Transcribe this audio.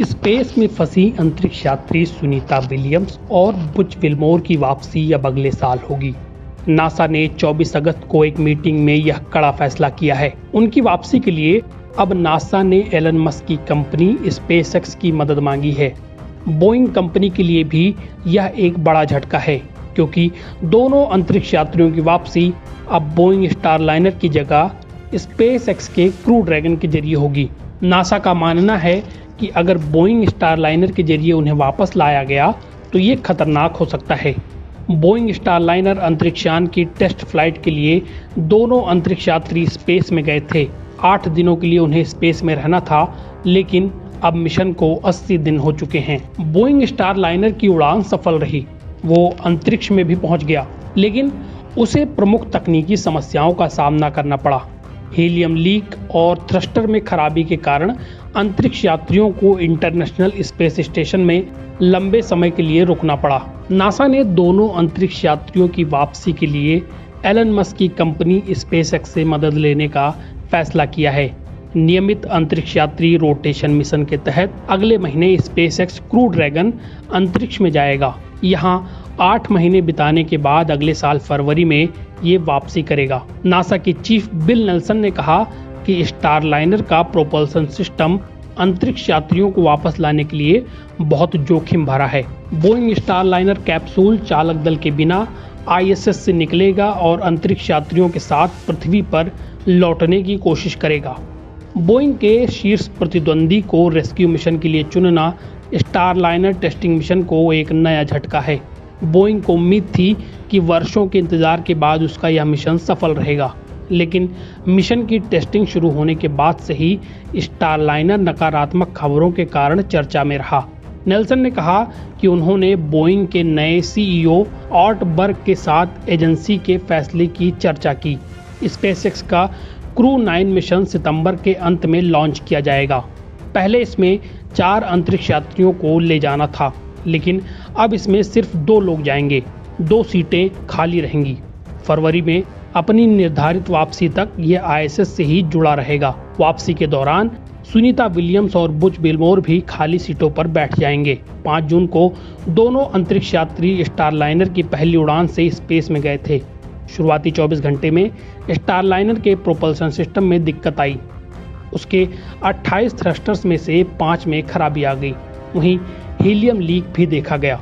Space में फंसी अंतरिक्ष यात्री सुनीता विलियम्स और बुच विल्मोर की वापसी अब अगले साल होगी। नासा ने 24 अगस्त को एक मीटिंग में यह कड़ा फैसला किया है। उनकी वापसी के लिए अब नासा ने एलन मस्क की कंपनी स्पेसएक्स की मदद मांगी है। बोइंग कंपनी के लिए भी यह एक बड़ा झटका है, क्योंकि दोनों अंतरिक्ष यात्रियों की वापसी अब बोइंग स्टारलाइनर की जगह स्पेसएक्स के क्रू ड्रैगन के जरिए होगी। नासा का मानना है कि अगर बोइंग स्टारलाइनर के जरिए उन्हें वापस लाया गया तो ये खतरनाक हो सकता है। बोइंग स्टारलाइनर अंतरिक्षयान की टेस्ट फ्लाइट के लिए दोनों अंतरिक्ष यात्री स्पेस में गए थे। 8 दिनों के लिए उन्हें स्पेस में रहना था, लेकिन अब मिशन को 80 दिन हो चुके हैं। बोइंग स्टारलाइनर की उड़ान सफल रही, वो अंतरिक्ष में भी पहुंच गया, लेकिन उसे प्रमुख तकनीकी समस्याओं का सामना करना पड़ा। हीलियम लीक और थ्रस्टर में खराबी के कारण अंतरिक्ष यात्रियों को इंटरनेशनल स्पेस स्टेशन में लंबे समय के लिए रुकना पड़ा। नासा ने दोनों अंतरिक्ष यात्रियों की वापसी के लिए एलन मस्क की कंपनी स्पेसएक्स से मदद लेने का फैसला किया है। नियमित अंतरिक्ष यात्री रोटेशन मिशन के तहत अगले महीने स्पेसएक्स क्रू ड्रैगन अंतरिक्ष में जाएगा। यहाँ 8 महीने बिताने के बाद अगले साल फरवरी में ये वापसी करेगा। नासा के चीफ बिल नेल्सन ने कहा कि स्टारलाइनर का प्रोपल्सन सिस्टम अंतरिक्ष यात्रियों को वापस लाने के लिए बहुत जोखिम भरा है। बोइंग स्टारलाइनर कैप्सूल चालक दल के बिना आईएसएस से निकलेगा और अंतरिक्ष यात्रियों के साथ पृथ्वी पर लौटने की कोशिश करेगा। बोइंग के शीर्ष प्रतिद्वंदी को रेस्क्यू मिशन के लिए चुनना स्टारलाइनर टेस्टिंग मिशन को एक नया झटका है। बोइंग को उम्मीद थी कि वर्षों के इंतजार के बाद उसका यह मिशन सफल रहेगा, लेकिन मिशन की टेस्टिंग शुरू होने के बाद से ही स्टारलाइनर नकारात्मक खबरों के कारण चर्चा में रहा। नेल्सन ने कहा कि उन्होंने बोइंग के नए सीईओ ऑर्ट बर्ग के साथ एजेंसी के फैसले की चर्चा की। स्पेसएक्स का क्रू 9 मिशन सितंबर के अंत में लॉन्च किया जाएगा। पहले इसमें 4 अंतरिक्ष यात्रियों को ले जाना था, लेकिन अब इसमें सिर्फ 2 लोग जाएंगे। 2 सीटें खाली रहेंगी। फरवरी में अपनी निर्धारित वापसी तक यह आईएसएस से ही जुड़ा रहेगा। वापसी के दौरान सुनीता विलियम्स और बुच विल्मोर भी खाली सीटों पर बैठ जाएंगे। 5 जून को दोनों अंतरिक्ष यात्री स्टारलाइनर की पहली उड़ान से स्पेस में गए थे। शुरुआती 24 घंटे में स्टारलाइनर के प्रोपल्सन सिस्टम में दिक्कत आई। उसके 28 थ्रस्टर्स में से 5 में खराबी आ गई। वहीं हीलियम लीक भी देखा गया।